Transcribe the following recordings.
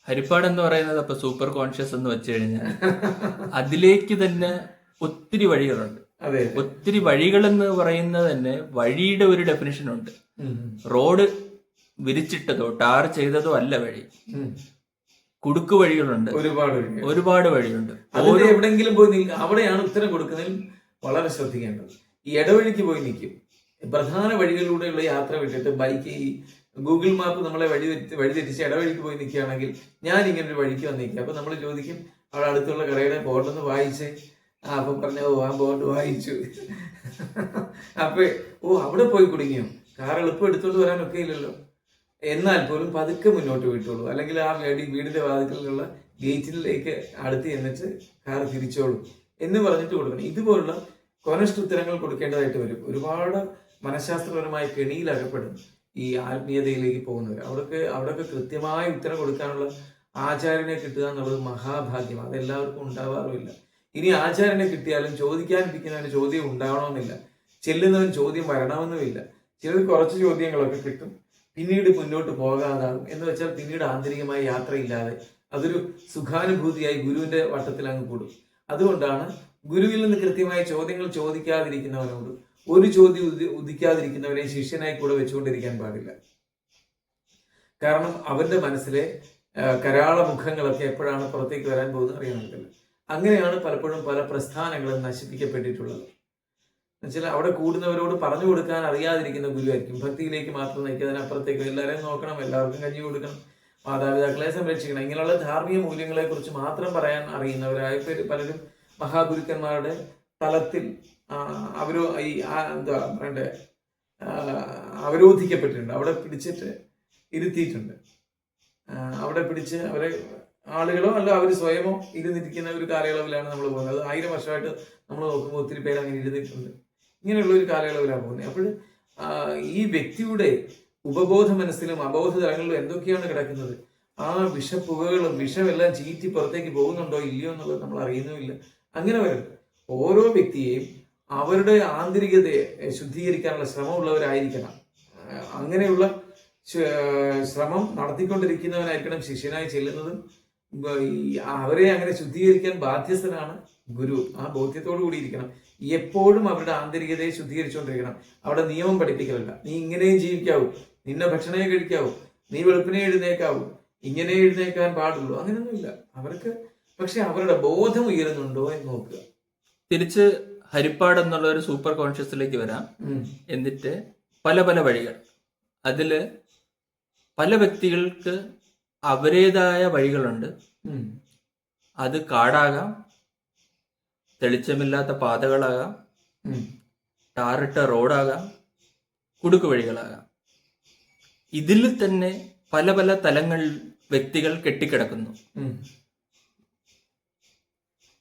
ഹരിപ്പാട് എന്ന് പറയുന്നത് അപ്പൊ സൂപ്പർ കോൺഷ്യസ് എന്ന് വെച്ച് കഴിഞ്ഞാൽ അതിലേക്ക് തന്നെ ഒത്തിരി വഴികളുണ്ട്. അതെ. ഒത്തിരി വഴികൾ എന്ന് പറയുന്നത് തന്നെ വഴിയുടെ ഒരു ഡെഫിനിഷൻ ഉണ്ട്. റോഡ് വിരിച്ചിട്ടതോ ടാർ ചെയ്തതോ അല്ല വഴി. കുടുക്ക് വഴികളുണ്ട്, ഒരുപാട് വഴിയുണ്ട്. എവിടെങ്കിലും പോയി അവിടെയാണ് ഉത്തരം കൊടുക്കുന്നതിൽ വളരെ ശ്രദ്ധിക്കേണ്ടത്. ഈ ഇടവഴിക്ക് പോയി നിൽക്കും. പ്രധാന വഴികളിലൂടെയുള്ള യാത്ര വിട്ടിട്ട് ബൈക്ക് ഈ ഗൂഗിൾ മാപ്പ് നമ്മളെ വഴിതെറ്റിച്ച് ഇടവഴിക്ക് പോയി നിൽക്കുകയാണെങ്കിൽ ഞാൻ ഇങ്ങനെ ഒരു വഴിക്ക് വന്നിരിക്കുക. അപ്പൊ നമ്മൾ ചോദിക്കും അവിടെ അടുത്തുള്ള കടയുടെ ബോർഡൊന്ന് വായിച്ചേ. അപ്പൊ പറഞ്ഞ ആ ബോർഡ് വായിച്ചു. അപ്പൊ അവിടെ പോയി കുടുങ്ങിയോ? കാർ എളുപ്പം എടുത്തോണ്ട് വരാനൊക്കെ ഇല്ലല്ലോ. എന്നാൽ പോലും പതുക്കെ മുന്നോട്ട് വിട്ടോളൂ, അല്ലെങ്കിൽ ആ വീടിന്റെ വാതിക്കലുള്ള ഗേറ്റിലേക്ക് അടുത്ത് ചെന്നിട്ട് കാർ തിരിച്ചോളൂ എന്ന് പറഞ്ഞിട്ട് കൊടുക്കണം. ഇതുപോലുള്ള കൊനസ്റ്റ് ഉത്തരങ്ങൾ കൊടുക്കേണ്ടതായിട്ട് വരും. ഒരുപാട് മനഃശാസ്ത്രപരമായ കെണിയിൽ അകപ്പെടും ഈ ആത്മീയതയിലേക്ക് പോകുന്നവർ. അവിടെയൊക്കെ കൃത്യമായ ഉത്തരം കൊടുക്കാനുള്ള ആചാര്യനെ കിട്ടുക എന്നുള്ളത് മഹാഭാഗ്യം. അതെല്ലാവർക്കും ഉണ്ടാവാറുമില്ല. ഇനി ആചാര്യനെ കിട്ടിയാലും ചോദിക്കാനിരിക്കുന്നവന് ചോദ്യം ഉണ്ടാവണമെന്നില്ല, ചെല്ലുന്നവൻ ചോദ്യം വരണമെന്നുമില്ല. ചിലർ കുറച്ച് ചോദ്യങ്ങളൊക്കെ കിട്ടും, പിന്നീട് മുന്നോട്ട് പോകാതാകും. എന്ന് വെച്ചാൽ പിന്നീട് ആന്തരികമായ യാത്രയില്ലാതെ അതൊരു സുഖാനുഭൂതിയായി ഗുരുവിന്റെ വട്ടത്തിൽ അങ്ങ് കൂടും. അതുകൊണ്ടാണ് ഗുരുവിൽ നിന്ന് കൃത്യമായ ചോദ്യങ്ങൾ ചോദിക്കാതിരിക്കുന്നവനോട് ഒരു ചോദ്യം ഉദിക്കാതിരിക്കുന്നവനെ ശിഷ്യനായി കൂടെ വെച്ചുകൊണ്ടിരിക്കാൻ പാടില്ല. കാരണം അവന്റെ മനസ്സിലെ കരാള മുഖങ്ങളൊക്കെ എപ്പോഴാണ് പുറത്തേക്ക് വരാൻ പോകുന്നത് അറിയാൻ പറ്റില്ല. അങ്ങനെയാണ് പലപ്പോഴും പല പ്രസ്ഥാനങ്ങളും നശിപ്പിക്കപ്പെട്ടിട്ടുള്ളത്. എന്നുവെച്ചാൽ അവിടെ കൂടുന്നവരോട് പറഞ്ഞു കൊടുക്കാൻ അറിയാതിരിക്കുന്ന ഗുരുവായിരിക്കും. ഭക്തിയിലേക്ക് മാത്രം നയിക്കുക, അതിനപ്പുറത്തേക്ക് എല്ലാവരെയും നോക്കണം, എല്ലാവർക്കും കഞ്ഞി കൊടുക്കണം, മാതാപിതാക്കളെ സംരക്ഷിക്കണം, ഇങ്ങനെയുള്ള ധാർമ്മിക മൂല്യങ്ങളെ കുറിച്ച് മാത്രം പറയാൻ അറിയുന്നവരായ പലരും മഹാഗുരുക്കന്മാരുടെ തലത്തിൽ എന്താ പറയണ്ടേ, അവരോധിക്കപ്പെട്ടിട്ടുണ്ട്. അവിടെ പിടിച്ചിട്ട് ഇരുത്തിയിട്ടുണ്ട്. അവിടെ പിടിച്ച് അവരെ ആളുകളോ അല്ല അവർ സ്വയമോ ഇരുന്നിരിക്കുന്ന ഒരു കാലയളവിലാണ് നമ്മൾ പോകുന്നത്. അത് 1000 വർഷമായിട്ട് നമ്മൾ നോക്കുമ്പോൾ ഒത്തിരി പേര് അങ്ങനെ ഇരുന്നിട്ടുണ്ട്. ഇങ്ങനെയുള്ള ഒരു കാലയളവിലാണ് പോകുന്നത്. അപ്പോൾ ഈ വ്യക്തിയുടെ ഉപബോധ മനസ്സിലും അബോധ തലങ്ങളിലും എന്തൊക്കെയാണ് കിടക്കുന്നത്, ആ വിഷപ്പുകകളും വിഷമെല്ലാം ചീറ്റി പുറത്തേക്ക് പോകുന്നുണ്ടോ ഇല്ലയോ എന്നുള്ളത് നമ്മൾ അറിയുന്നുമില്ല. അങ്ങനെ വരും. ഓരോ വ്യക്തിയെയും അവരുടെ ആന്തരികതയെ ശുദ്ധീകരിക്കാനുള്ള ശ്രമമുള്ളവരായിരിക്കണം. അങ്ങനെയുള്ള ശ്രമം നടത്തിക്കൊണ്ടിരിക്കുന്നവനായിരിക്കണം ശിഷ്യനായി ചെല്ലുന്നതും. അവരെ അങ്ങനെ ശുദ്ധീകരിക്കാൻ ബാധ്യസ്ഥനാണ് ഗുരു. ആ ബോധ്യത്തോടു കൂടി ഇരിക്കണം. എപ്പോഴും അവരുടെ ആന്തരികതയെ ശുദ്ധീകരിച്ചുകൊണ്ടിരിക്കണം. അവിടെ നിയമം പഠിപ്പിക്കലല്ല, നീ ഇങ്ങനെയും ജീവിക്കാവൂ, നിന്നെ ഭക്ഷണമേ കഴിക്കാവൂ, നീ വെളുപ്പിനെ എഴുന്നേക്കാവൂ, ഇങ്ങനെ എഴുന്നേക്കാൻ പാടുള്ളൂ, അങ്ങനെയൊന്നുമില്ല അവർക്ക്. പക്ഷെ അവരുടെ ബോധം ഉയരുന്നുണ്ടോ എന്ന് നോക്കുക. തിരിച്ച് ഹരിപ്പാട് എന്നുള്ള ഒരു സൂപ്പർ കോൺഷ്യസിലേക്ക് വരാം. എന്നിട്ട് പല പല വഴികൾ, അതില് പല വ്യക്തികൾക്ക് അവരേതായ വഴികളുണ്ട്. അത് കാടാകാം, തെളിച്ചമില്ലാത്ത പാതകളാകാം, ടാറിട്ട റോഡാകാം, കുടുക്ക് വഴികളാകാം. ഇതിൽ തന്നെ പല പല തലങ്ങൾ വ്യക്തികൾ കെട്ടിക്കിടക്കുന്നു.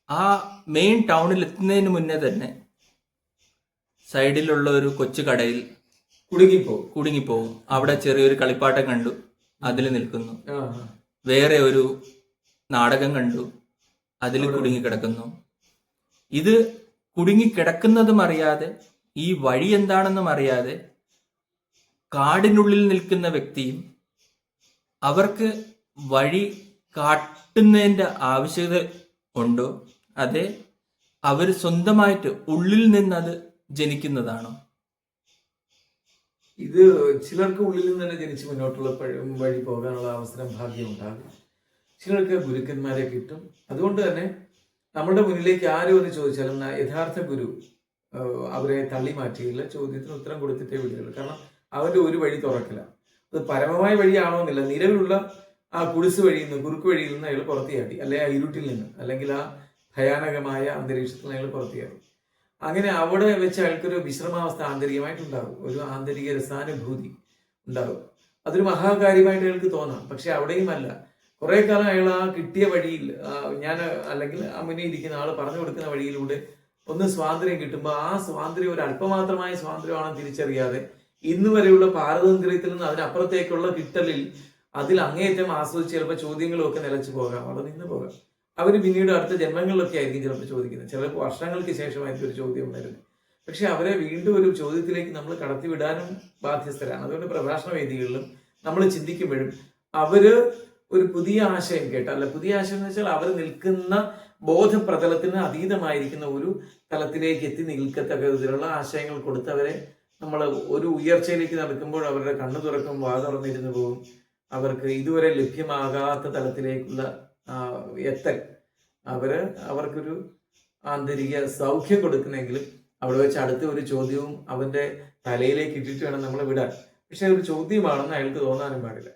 ആ മെയിൻ ടൗണിൽ എത്തുന്നതിന് മുന്നേ തന്നെ സൈഡിലുള്ള ഒരു കൊച്ചു കടയിൽ കുടുങ്ങിപ്പോവും. അവിടെ ചെറിയൊരു കളിപ്പാട്ടം കണ്ടു, അതിൽ നിൽക്കുന്നു. വേറെ ഒരു നാടകം കണ്ടു, അതിൽ കുടുങ്ങിക്കിടക്കുന്നു. ഇത് കുടുങ്ങിക്കിടക്കുന്നതും അറിയാതെ, ഈ വഴി എന്താണെന്നും അറിയാതെ കാടിനുള്ളിൽ നിൽക്കുന്ന വ്യക്തിയും അവർക്ക് വഴി കാട്ടുന്നതിൻ്റെ ആവശ്യകത ഉണ്ടോ, അതെ അവർ സ്വന്തമായിട്ട് ഉള്ളിൽ നിന്നത് ജനിക്കുന്നതാണോ? ഇത് ചിലർക്ക് ഉള്ളിൽ നിന്ന് തന്നെ ജനിച്ച് മുന്നോട്ടുള്ള വഴി പോകാനുള്ള അവസരം ഭാഗ്യം ഉണ്ടാകും. ചിലർക്ക് ഗുരുക്കന്മാരെ കിട്ടും. അതുകൊണ്ട് തന്നെ നമ്മുടെ മുന്നിലേക്ക് ആരും ഒന്ന് ചോദിച്ചാലും യഥാർത്ഥ ഗുരു അവരെ തള്ളി മാറ്റുകയില്ല, ചോദ്യത്തിന് ഉത്തരം കൊടുത്തിട്ടേ വിടുകയുള്ളൂ. കാരണം അവരുടെ ഒരു വഴി തുറക്കില്ല. അത് പരമമായ വഴിയാണോ എന്നില്ല, നിലവിലുള്ള ആ കുടിസ് വഴിയിൽ നിന്ന്, കുറുക്ക് വഴിയിൽ നിന്ന് അയാൾ പുറത്തിയാടി, അല്ലെങ്കിൽ ആ ഇരുട്ടിൽ നിന്ന്, അല്ലെങ്കിൽ ആ ഭയാനകമായ അന്തരീക്ഷത്തിൽ നിന്ന് അയാൾ പുറത്തിയാടി. അങ്ങനെ അവിടെ വെച്ച് അയാൾക്കൊരു വിശ്രമാവസ്ഥ ആന്തരികമായിട്ടുണ്ടാകും, ഒരു ആന്തരിക രസാനുഭൂതി ഉണ്ടാകും. അതൊരു മഹാകാര്യമായിട്ട് അയാൾക്ക് തോന്നാം. പക്ഷെ അവിടെയും അല്ല. കുറെ കാലം അയാൾ ആ കിട്ടിയ വഴിയിൽ, അല്ലെങ്കിൽ ആ മുന്നിൽ ഇരിക്കുന്ന ആൾ പറഞ്ഞു കൊടുക്കുന്ന വഴിയിലൂടെ ഒന്ന് സ്വാതന്ത്ര്യം കിട്ടുമ്പോൾ ആ സ്വാതന്ത്ര്യം ഒരു അല്പമാത്രമായ സ്വാതന്ത്ര്യമാണെന്ന് തിരിച്ചറിയാതെ ഇന്ന് വരെയുള്ള പാരതന്ത്ര്യത്തിൽ നിന്ന് അതിനപ്പുറത്തേക്കുള്ള കിട്ടലിൽ അതിൽ അങ്ങേയറ്റം ആസ്വദിച്ച് ചിലപ്പോൾ ചോദ്യങ്ങളും ഒക്കെ നിലച്ചു പോകാം, അവിടെ നിന്ന് പോകാം. അവർ പിന്നീട് അടുത്ത ജന്മങ്ങളിലൊക്കെ ആയിരിക്കും ചിലപ്പോൾ ചോദിക്കുന്നത്, ചിലപ്പോൾ വർഷങ്ങൾക്ക് ശേഷമായിരിക്കും ഒരു ചോദ്യം വരുന്നത്. പക്ഷെ അവരെ വീണ്ടും ഒരു ചോദ്യത്തിലേക്ക് നമ്മൾ കടത്തിവിടാനും ബാധ്യസ്ഥരാണ്. അതുകൊണ്ട് പ്രഭാഷണ വേദികളിലും നമ്മൾ ചിന്തിക്കുമ്പോഴും അവര് ഒരു പുതിയ ആശയം കേട്ട്, അല്ല പുതിയ ആശയം എന്ന് വെച്ചാൽ അവർ നിൽക്കുന്ന ബോധപ്രതലത്തിന് അതീതമായിരിക്കുന്ന ഒരു തലത്തിലേക്ക് എത്തി നിൽക്കത്തക്ക വിധത്തിലുള്ള ആശയങ്ങൾ കൊടുത്ത് അവരെ നമ്മൾ ഒരു ഉയർച്ചയിലേക്ക് നടക്കുമ്പോൾ അവരുടെ കണ്ണു തുറക്കും, വാ തുറന്നിരുന്നു പോകും. അവർക്ക് ഇതുവരെ ലഭ്യമാകാത്ത തലത്തിലേക്കുള്ള എത്തൽ അവർക്കൊരു ആന്തരിക സൗഖ്യം കൊടുക്കുന്നെങ്കിലും അവിടെ വെച്ച് അടുത്ത ഒരു ചോദ്യവും അവന്റെ തലയിലേക്ക് ഇട്ടിട്ട് വേണം നമ്മൾ വിടാൻ. പക്ഷെ ഒരു ചോദ്യമാണെന്ന് അയാൾക്ക് തോന്നാനും പാടില്ല.